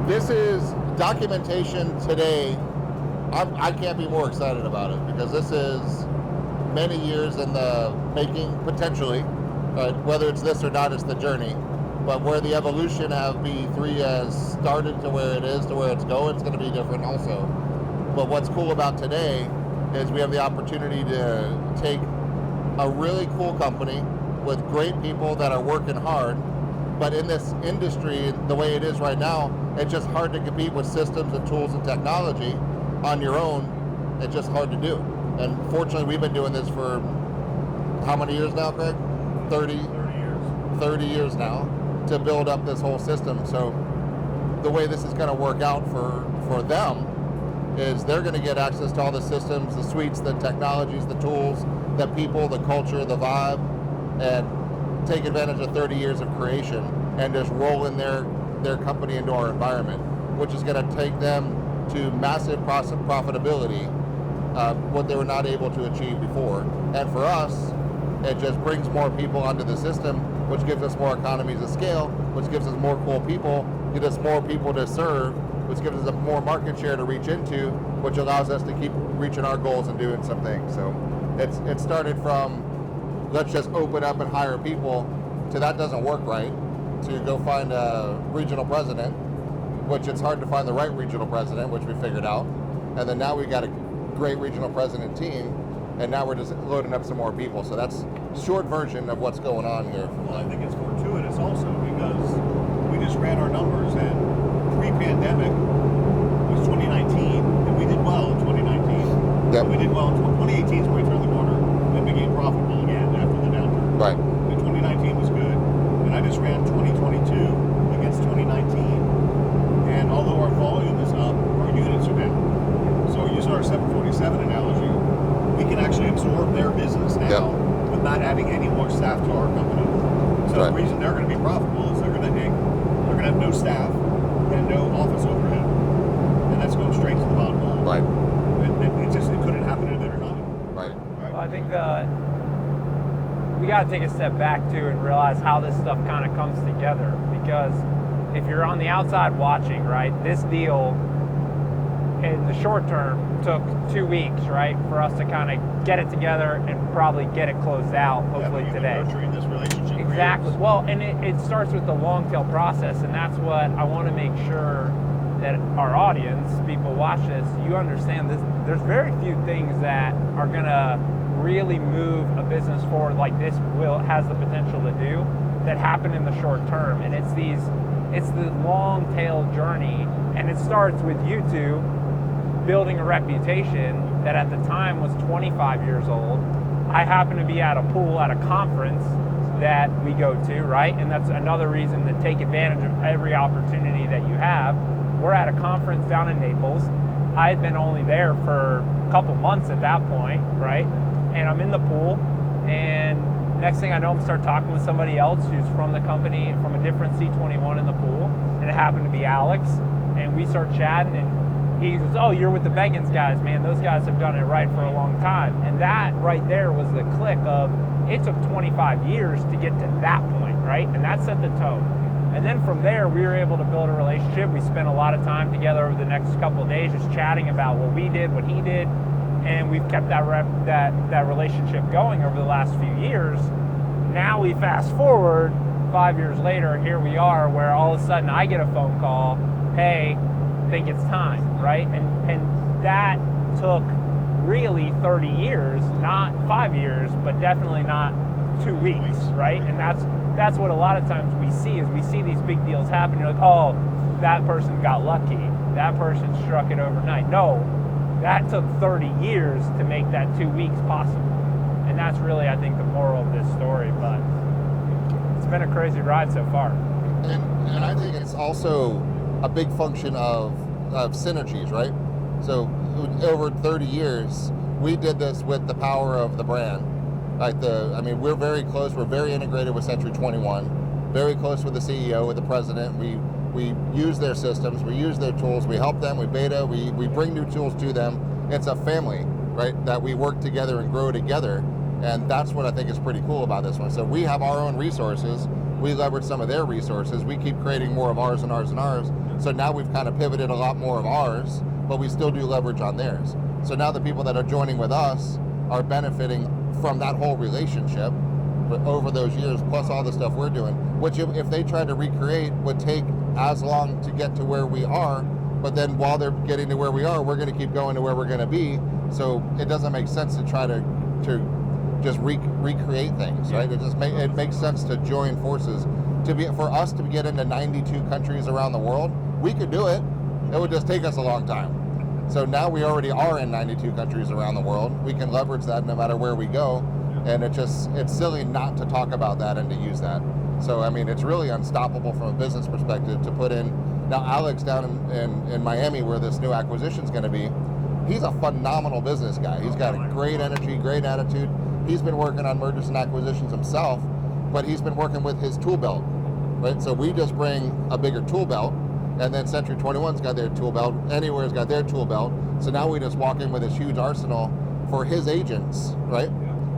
This is documentation today. I can't be more excited about it because this is many years in the making, potentially. Right? Whether it's this or not, it's the journey. But where the evolution of BE3 has started to where it is, to where it's going, it's going to be different also. But what's cool about today is we have the opportunity to take a really cool company with great people that are working hard. But in this industry, the way it is right now, it's just hard to compete with systems and tools and technology on your own. It's just hard to do. And fortunately, we've been doing this for how many years now, Craig? 30 years. 30 years now to build up this whole system. So the way this is going to work out for them is they're going to get access to all the systems, the suites, the technologies, the tools, the people, the culture, the vibe, and take advantage of 30 years of creation and just roll in their company into our environment, which is going to take them to massive profitability, what they were not able to achieve before. And for us, it just brings more people onto the system, which gives us more economies of scale, which gives us more cool people, gives us more people to serve, which gives us more market share to reach into, which allows us to keep reaching our goals and doing some things. So it started from let's just open up and hire people to that doesn't work right, to go find a regional president, which it's hard to find the right regional president, which we figured out. And then now we got a great regional president team, and now we're just loading up some more people. So that's a short version of what's going on here. Well, I think it's fortuitous also because we just ran our numbers, and pre-pandemic was 2019, and we did well in 2019. Yep. We did well in 2018 is when we turned the corner and became profitable again after the downturn. Right. And 2019 was good, and I just ran 2022 against 2019, and although our volume is up, our units are down. So using our 747 analogy, we can actually absorb their business now with not adding any more staff to our company. So the reason they're going to be profitable is they're going to have no staff and no office overhead, and that's going straight to the bottom line. Right. It couldn't happen at a better time. Right. Well, I think we got to take a step back too and realize how this stuff kind of comes together, because if you're on the outside watching, right, this deal in the short term took 2 weeks, right, for us to kind of get it together and probably get it closed out, hopefully today. Nurturing this relationship. Exactly. Well, and it starts with the long tail process, and that's what I want to make sure that our audience, people watch this, you understand this. There's very few things that are going to really move a business forward like this has the potential to do that happen in the short term. And it's the long tail journey, and it starts with you two building a reputation that at the time was 25 years old. I happen to be at a pool at a conference that we go to, right? And that's another reason to take advantage of every opportunity that you have. We're at a conference down in Naples. I had been only there for a couple months at that point, right? And I'm in the pool, and next thing I know, I'm start talking with somebody else who's from the company, from a different C21 in the pool, and it happened to be Alex, and we start chatting, and he goes, oh, you're with the Beggins guys, man. Those guys have done it right for a long time. And that right there was the click of, it took 25 years to get to that point, right? And that set the tone. And then from there, we were able to build a relationship. We spent a lot of time together over the next couple of days just chatting about what we did, what he did, and we've kept that relationship going over the last few years. Now we fast forward 5 years later, and here we are, where all of a sudden I get a phone call, hey, I think it's time, right? And that took really 30 years, not 5 years, but definitely not 2 weeks, right? And that's what a lot of times we see these big deals happen. You're like, oh, that person got lucky. That person struck it overnight. No, that took 30 years to make that 2 weeks possible. And that's really, I think, the moral of this story. But it's been a crazy ride so far. And I think it's also a big function of synergies, right? So over 30 years, we did this with the power of the brand. We're very close. We're very integrated with C21, very close with the CEO, with the president. We use their systems, we use their tools, we help them, we beta, we bring new tools to them. It's a family, right, that we work together and grow together. And that's what I think is pretty cool about this one. So we have our own resources. We leverage some of their resources. We keep creating more of ours and ours and ours. So now we've kind of pivoted a lot more of ours, but we still do leverage on theirs. So now the people that are joining with us are benefiting from that whole relationship over those years, plus all the stuff we're doing, which if they tried to recreate would take as long to get to where we are, but then while they're getting to where we are, we're going to keep going to where we're going to be. So it doesn't make sense to try to just recreate things, right? It makes sense to join forces. For us to get into 92 countries around the world, we could do it. It would just take us a long time. So now we already are in 92 countries around the world. We can leverage that no matter where we go. And it's silly not to talk about that and to use that. So, I mean, it's really unstoppable from a business perspective to put in. Now, Alex down in Miami, where this new acquisition is going to be, he's a phenomenal business guy. He's got a great energy, great attitude. He's been working on mergers and acquisitions himself, but he's been working with his tool belt, right? So we just bring a bigger tool belt, and then Century 21's got their tool belt, Anywhere's got their tool belt. So now we just walk in with this huge arsenal for his agents, right?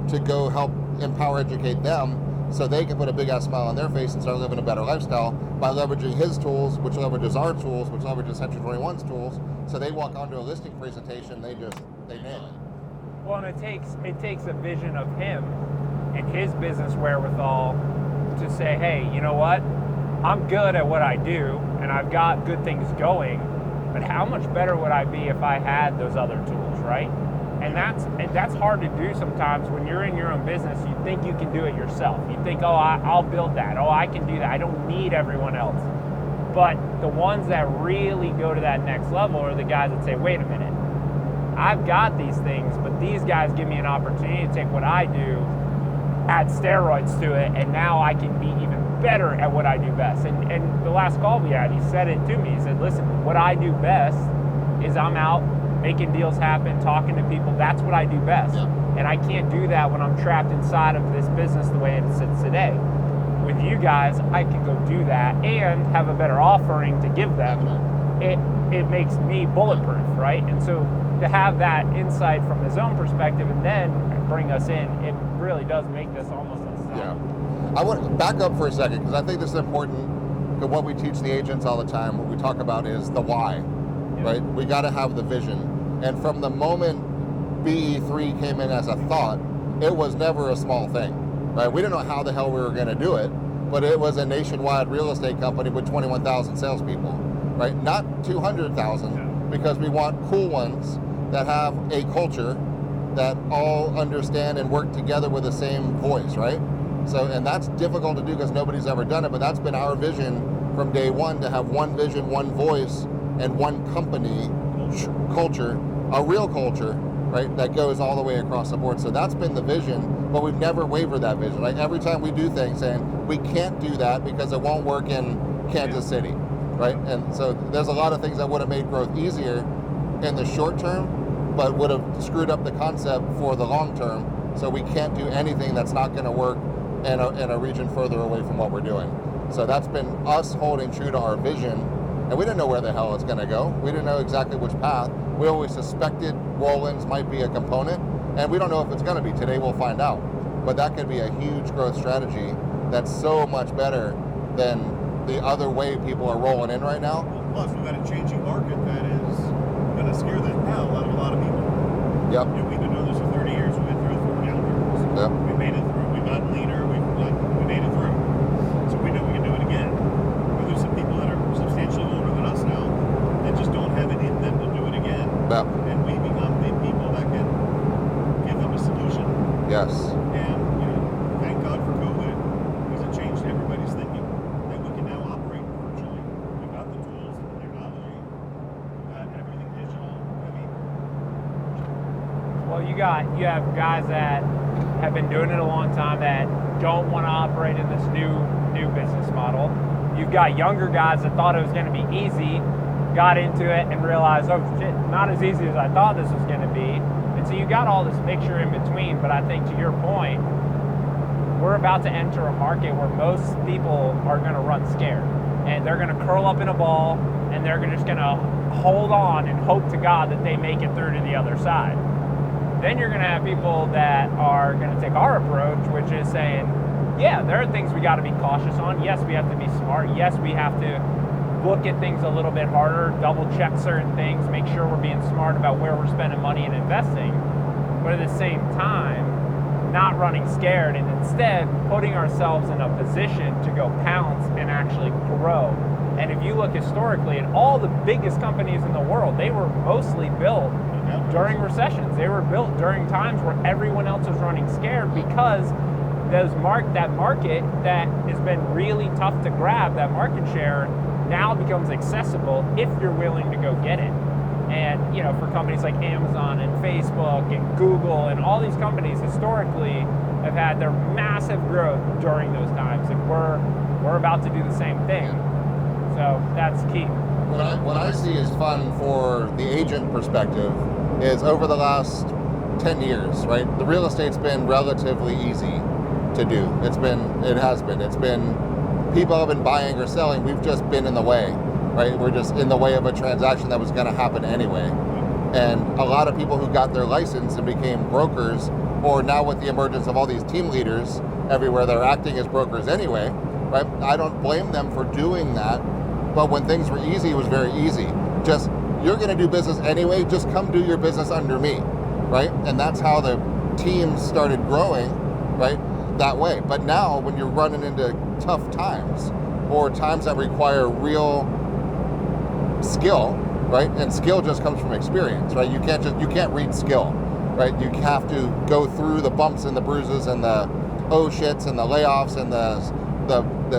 To go help empower, educate them so they can put a big ass smile on their face and start living a better lifestyle by leveraging his tools, which leverages our tools, which leverages Century 21's tools. So they walk onto a listing presentation, they nail it. Well, and it takes a vision of him and his business wherewithal to say, hey, you know what? I'm good at what I do and I've got good things going, but how much better would I be if I had those other tools, right? And that's hard to do sometimes when you're in your own business. You think you can do it yourself. You think, oh, I'll build that. Oh, I can do that. I don't need everyone else. But the ones that really go to that next level are the guys that say, wait a minute, I've got these things, but these guys give me an opportunity to take what I do, add steroids to it, and now I can be even better at what I do best. And the last call we had, he said it to me. He said, listen, what I do best is I'm out making deals happen, talking to people. That's what I do best. Yeah. And I can't do that when I'm trapped inside of this business the way it sits today. With you guys, I can go do that and have a better offering to give them. It makes me bulletproof, right? And so to have that insight from his own perspective and then bring us in, it really does make this almost unstoppable. Yeah. I want to back up for a second because I think this is important. What we teach the agents all the time, what we talk about is the why. Right? We got to have the vision. And from the moment BE3 came in as a thought, it was never a small thing, right? We didn't know how the hell we were going to do it, but it was a nationwide real estate company with 21,000 salespeople, right? Not 200,000, because we want cool ones that have a culture that all understand and work together with the same voice, right? So, and that's difficult to do because nobody's ever done it, but that's been our vision from day one, to have one vision, one voice, and one company culture, a real culture, right, that goes all the way across the board. So that's been the vision, but we've never wavered that vision. Like every time we do things saying, we can't do that because it won't work in Kansas City, right? And so there's a lot of things that would have made growth easier in the short term, but would have screwed up the concept for the long term. So we can't do anything that's not going to work in a region further away from what we're doing. So that's been us holding true to our vision. And we didn't know where the hell it's going to go. We didn't know exactly which path. We always suspected roll-ins might be a component, and we don't know if it's going to be. Today we'll find out. But that could be a huge growth strategy that's so much better than the other way people are rolling in right now. Plus, we've got a changing market that is going to scare the hell out of a lot of people. Yep. You know, we've been doing this for 30 years. We've been through 4 downturns. Yep. We made it through. We got leaner. We made it through. So we know we can do it again. But there's some people that are substantially older than us now that just don't have it in them to do it again. Yep. And we become the people that can give them a solution. Yes. And, you know, thank God for COVID, because it changed everybody's thinking that we can now operate virtually. We've got the tools and the technology. We've got everything digital. I mean, well, you have guys that have been doing it a long time that don't want to operate in this new business model. You've got younger guys that thought it was going to be easy, got into it and realized, oh shit, not as easy as I thought this was going to be. And so you got all this mixture in between. But I think to your point, we're about to enter a market where most people are going to run scared, and they're going to curl up in a ball, and they're just going to hold on and hope to God that they make it through to the other side. Then you're going to have people that are going to take our approach, which is saying, yeah, there are things we got to be cautious on. Yes, we have to be smart. Yes, we have to look at things a little bit harder, double check certain things, make sure we're being smart about where we're spending money and investing, but at the same time, not running scared and instead putting ourselves in a position to go pounce and actually grow. And if you look historically at all the biggest companies in the world, they were mostly built during recessions. They were built during times where everyone else was running scared, because that market that has been really tough to grab, that market share, now becomes accessible if you're willing to go get it. And for companies like Amazon and Facebook and Google and all these companies historically have had their massive growth during those times, and we're about to do the same thing. So that's key. What I see is fun for the agent perspective is over the last 10 years, right? The real estate's been relatively easy to do. It has been people have been buying or selling. We've just been in the way, right? We're just in the way of a transaction that was going to happen anyway. And a lot of people who got their license and became brokers, or now with the emergence of all these team leaders everywhere, they're acting as brokers anyway, right? I don't blame them for doing that. But when things were easy, it was very easy. Just, you're going to do business anyway, just come do your business under me, right? And that's how the teams started growing, right? That way. But now when you're running into tough times or times that require real skill, right? And skill just comes from experience, right? You can't read skill, right? You have to go through the bumps and the bruises and the oh shits and the layoffs and the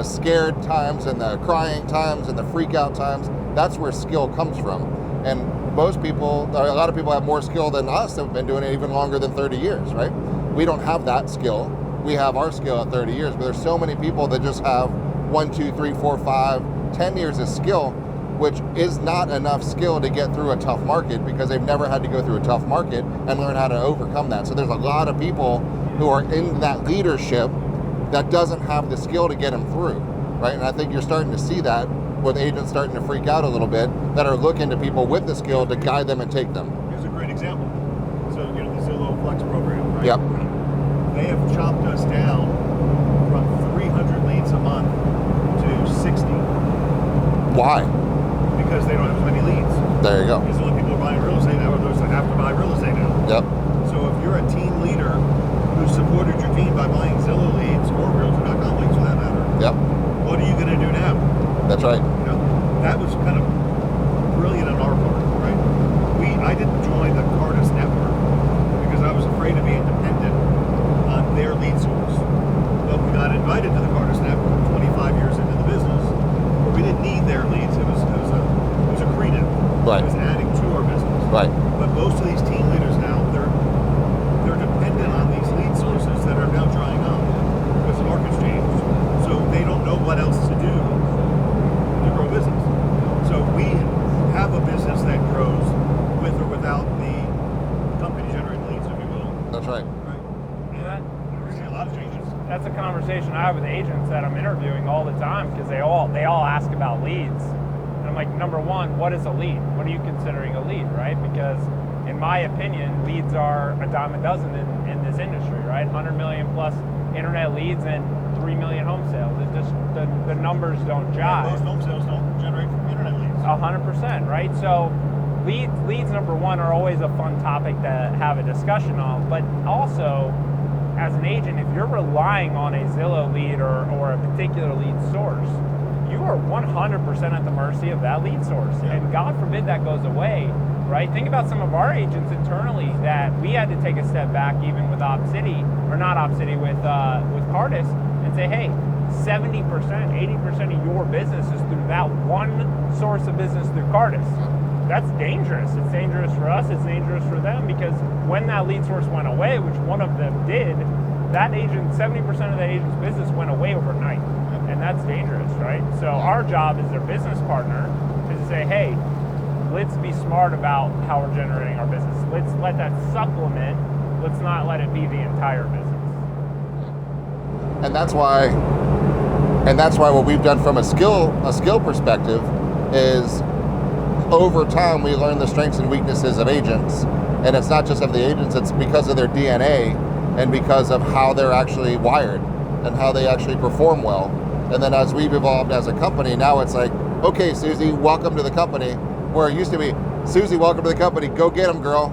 scared times and the crying times and the freak out times. That's where skill comes from. And a lot of people have more skill than us that have been doing it even longer than 30 years, right? We don't have that skill. We have our skill at 30 years, but there's so many people that just have 1, 2, 3, 4, 5, 10 years of skill, which is not enough skill to get through a tough market because they've never had to go through a tough market and learn how to overcome that. So there's a lot of people who are in that leadership that doesn't have the skill to get them through, right? And I think you're starting to see that with agents starting to freak out a little bit that are looking to people with the skill to guide them and take them. Here's a great example. So, the Zillow Flex program, right? Yep. They have chopped us down from 300 leads a month to 60. Why? Because they don't have as many leads. There you go. Because the only people who are buying real estate now are those that have to buy real estate now. Yep. So if you're a team leader who supported your team by buying Zillow leads or Realtor.com leads for that matter, Yep. what are you going to do now? That's right. That was kind of brilliant on our part, right? I didn't join the Cardis network because I was afraid of being dependent on their lead source. But we got invited to the Cardis network 25 years into the business, where we didn't need their leads. It was accretive. Right. It was adding to our business. Right. But most of these team leaders now, they're dependent on these lead sources that are now drying up because the market's changed. So they don't know what else to do to grow business. So we have a business that grows with or without the company-generated leads, if you will. That's right. Right. And we're seeing a lot of changes. That's a conversation I have with agents that I'm interviewing all the time, because they all ask about leads. And I'm like, number one, what is a lead? What are you considering a lead, right? Because in my opinion, leads are a dime a dozen in this industry, right? 100 million plus internet leads and 3 million home sales. It just, the numbers don't jive. Most home sales don't generate from internet leads. 100%, right? So leads number one are always a fun topic to have a discussion on, but also as an agent, if you're relying on a Zillow lead or a particular lead source, you are 100% at the mercy of that lead source. Yeah. And God forbid that goes away, right? Think about some of our agents internally that we had to take a step back, even with with Cardis, and say, hey, 70%, 80% of your business is through that one source of business through Cardis. That's dangerous. It's dangerous for us, it's dangerous for them, because when that lead source went away, which one of them did, that agent, 70% of the agent's business went away overnight. And that's dangerous, right? So our job as their business partner is to say, hey, let's be smart about how we're generating our business. Let's let that supplement, let's not let it be the entire business. And that's why what we've done from a skill perspective is over time we learn the strengths and weaknesses of agents. And it's not just of the agents, it's because of their DNA and because of how they're actually wired and how they actually perform well. And then as we've evolved as a company, now it's like okay, Susie, welcome to the company. Where it used to be, Susie, welcome to the company. Go get them, girl.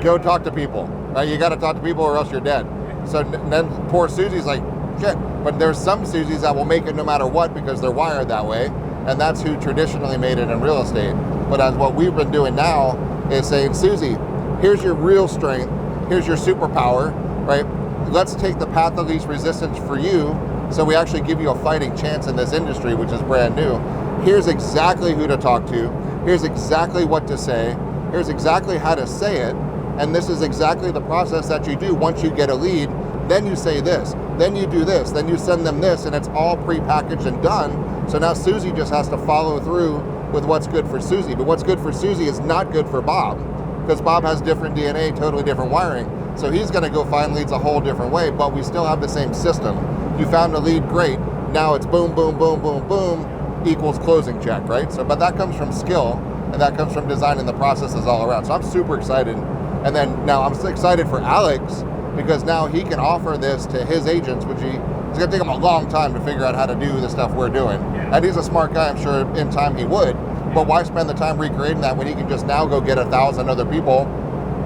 Go talk to people. Right? You got to talk to people or else you're dead. So then poor Susie's like, shit. But there's some Susies that will make it no matter what because they're wired that way. And that's who traditionally made it in real estate. But as what we've been doing now is saying, Susie, here's your real strength. Here's your superpower, right? Let's take the path of least resistance for you. So we actually give you a fighting chance in this industry, which is brand new. Here's exactly who to talk to. Here's exactly what to say. Here's exactly how to say it. And this is exactly the process that you do once you get a lead. Then you say this, then you do this, then you send them this, and it's all pre-packaged and done. So now Susie just has to follow through with what's good for Susie. But what's good for Susie is not good for Bob, because Bob has different DNA, totally different wiring. So he's gonna go find leads a whole different way, but we still have the same system. You found a lead, great. Now it's boom, boom, boom, boom, boom, equals closing check, right? So, but that comes from skill, and that comes from designing the processes all around. So I'm super excited. And then now I'm excited for Alex, because now he can offer this to his agents, which it's gonna take him a long time to figure out how to do the stuff we're doing. Yeah. And he's a smart guy, I'm sure in time he would, but why spend the time recreating that when he can just now go get 1,000 other people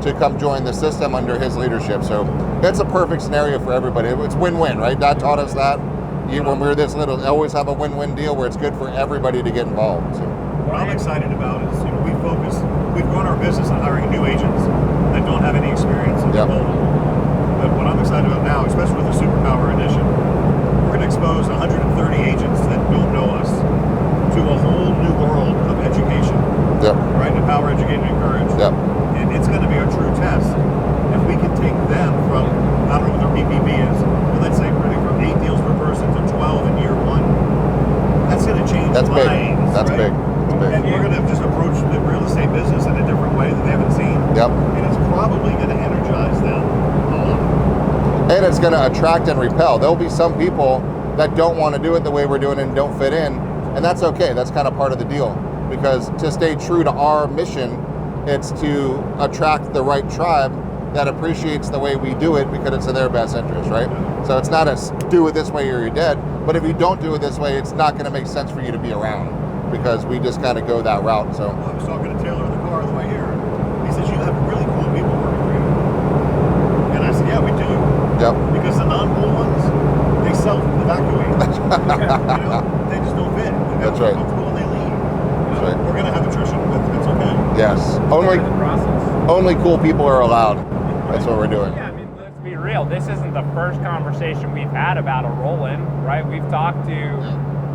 to come join the system under his leadership? So it's a perfect scenario for everybody. It's win-win, right? Dad taught us that. When we were this little, always have a win-win deal where it's good for everybody to get involved. So. What I'm excited about is, we've grown our business on hiring new agents that don't have any experience in the role. But what I'm excited about now, especially with the Superpower Edition, we're going to expose 130 agents that don't know us to a whole new world of education. Yep. Right? Empower, educate, and encourage. Yep. And it's going to be our true test. If we can take them from, I don't know what their PPB is, but let's say from 8 deals per person to 12 in year 1, that's going to change That's lives. big. That's right? big. That's big. And we're going to just approach the real estate business in a different way that they haven't seen. Yep. And it's probably going to energize them a lot. And it's going to attract and repel. There'll be some people that don't want to do it the way we're doing it and don't fit in. And that's okay. That's kind of part of the deal. Because to stay true to our mission, it's to attract the right tribe that appreciates the way we do it because it's in their best interest, right? So it's not a do it this way or you're dead. But if you don't do it this way, it's not going to make sense for you to be around, because we just kind of go that route. So I was talking to Taylor in the car on the way here. He says, you have really cool people working for you. And I said, yeah, we do. Yep. Because the non-cool ones, they self-evacuate. They just don't fit. They're That's right. comfortable and they leave. That's right. We're going to have attrition, but it's okay. Yes. Only cool people are allowed. That's what we're doing. Yeah, I mean, let's be real. This isn't the first conversation we've had about a roll-in, right? We've talked to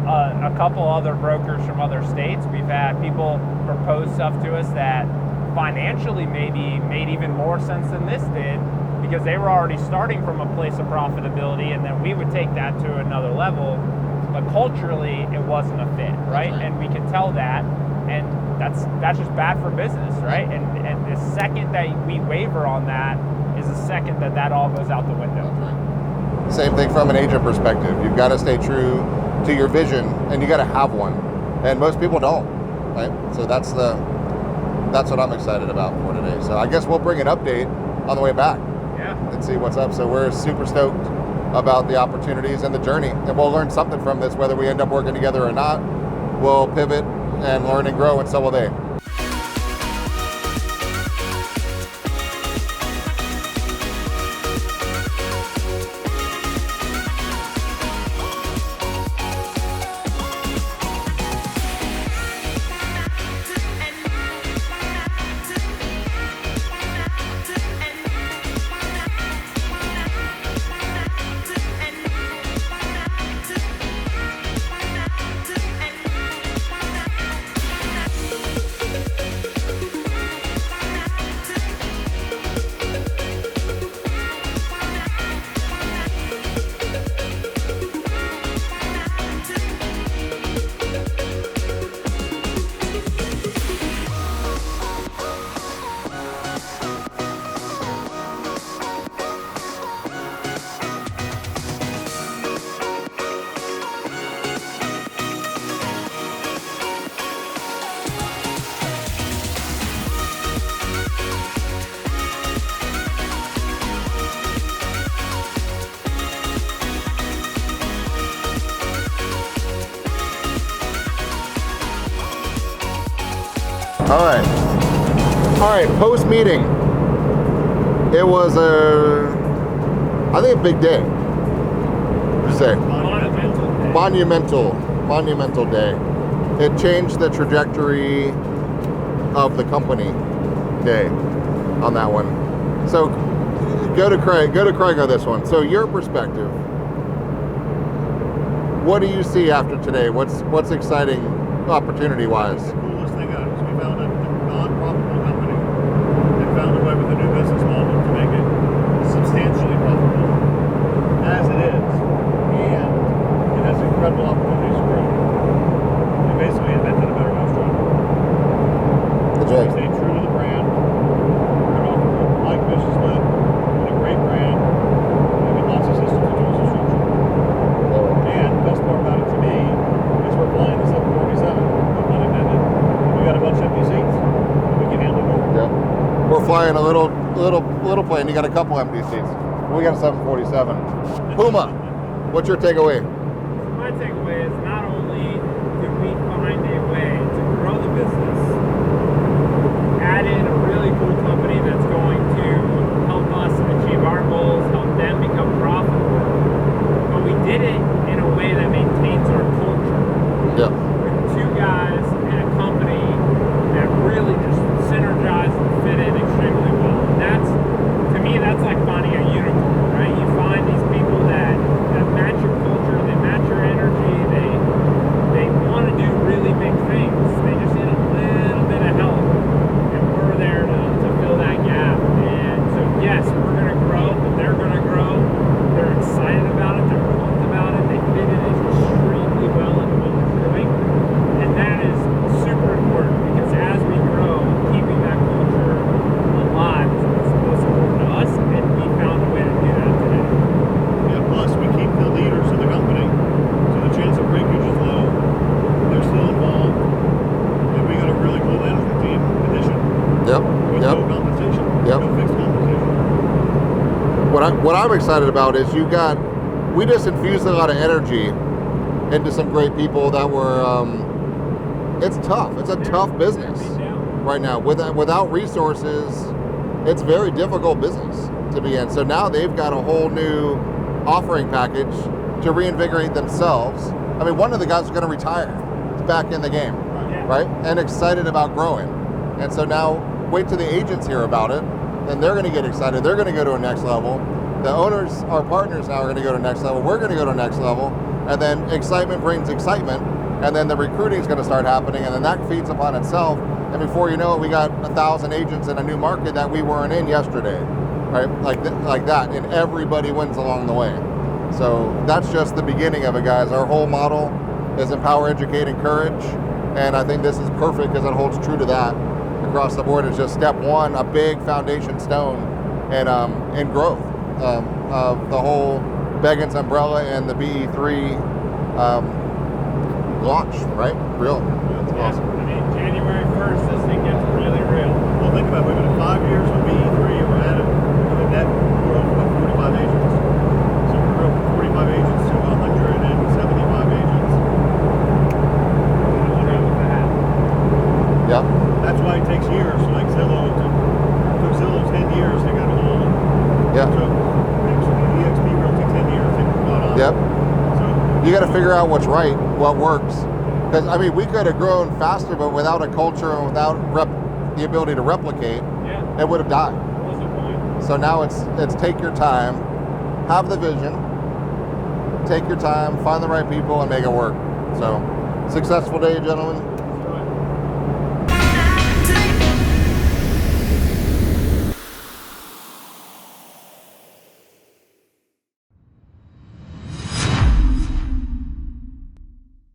a couple other brokers from other states. We've had people propose stuff to us that financially maybe made even more sense than this did, because they were already starting from a place of profitability, and then we would take that to another level. But culturally, it wasn't a fit, right? And we could tell that, and that's just bad for business, right? And the second that we waver on that is the second that all goes out the window. Same thing from an agent perspective. You've got to stay true to your vision, and you got to have one. And most people don't, right? So that's what I'm excited about for today. So I guess we'll bring an update on the way back. Yeah. And see what's up. So we're super stoked about the opportunities and the journey, and we'll learn something from this, whether we end up working together or not. We'll pivot and learn and grow, and so will they. All right, post meeting. It was I think a big day. What do you say? Monumental day. It changed the trajectory of the company day on that one. So go to Craig on this one. So your perspective, what do you see after today? What's exciting opportunity wise? The coolest thing out is we found a non-profitable company and found a way with a new business model to make it substantially profitable as it is, and it has incredible opportunities to grow. They basically invented a better mousetrap. That's right. They stayed true to the brand. They're off a high commission split with a great brand and with lots of systems and tools and structure. And the best part about it to me is we're flying the 747, no pun intended. We got a bunch of empty seats. We can handle more. Yep. We're flying a little plane. You got a couple empty seats. We got a 747. Puma, what's your takeaway? My takeaway is not only did we find a way to grow the business, add in a really cool company that's going to help us achieve our goals, help them become profitable, but we did it in a way that maintains our culture. Yeah. With two guys and a company that really just synergize and fit in extremely well. And that's, to me, that's like finding a unicorn, right? You find these people that match your culture, they match your energy, they want to do really big things. They just need a little bit of help. And we're there to fill that gap. And so yes, we're gonna grow, but they're gonna grow. They're excited about it, they're pumped about it, they fit in extremely well into what we're doing. And that is super important because as we grow, keeping that culture alive is what's most important to us, and we found a way to do that today. Yeah, plus we keep the leaders of the company, so the chance of breakage is low. They're still involved, and we got a really cool management team addition Yep. with Yep. no compensation, Yep. no fixed compensation. What I'm excited about is we just infused a lot of energy into some great people that were. It's tough. It's a tough business right now. Without resources, it's very difficult business to be in. So now they've got a whole new offering package to reinvigorate themselves. I mean, one of the guys is going to retire. He's back in the game, right? And excited about growing. And so now wait till the agents hear about it, then they're going to get excited. They're going to go to a next level. The owners, our partners now are going to go to next level. We're going to go to next level. And then excitement brings excitement. And then the recruiting is going to start happening. And then that feeds upon itself. And before you know it, we got 1,000 agents in a new market that we weren't in yesterday, right? Like that. And everybody wins along the way. So that's just the beginning of it, guys. Our whole model is empower, educate, encourage. And I think this is perfect because it holds true to that across the board. It's just step one, a big foundation stone in growth of the whole Beggins umbrella and the BE3 launch, right? Real. That's awesome. I mean, January 1st, this thing gets really real. Well, think about it. We've been 5 years with BE3, and we're at it with a net growth of about 45 agents. So we grew from 45 agents to 175 agents. Yep. That's why it takes years. So like Zillow, it took Zillow 10 years to get a hold. Yeah. It took EXP Realty 10 years to get caught on. Yep. So You got to figure out what's right, what works. Because, I mean, we could have grown faster, but without a culture and without the ability to replicate, it would have died. What was the point? So now it's take your time, have the vision, take your time, find the right people, and make it work. So, successful day, gentlemen.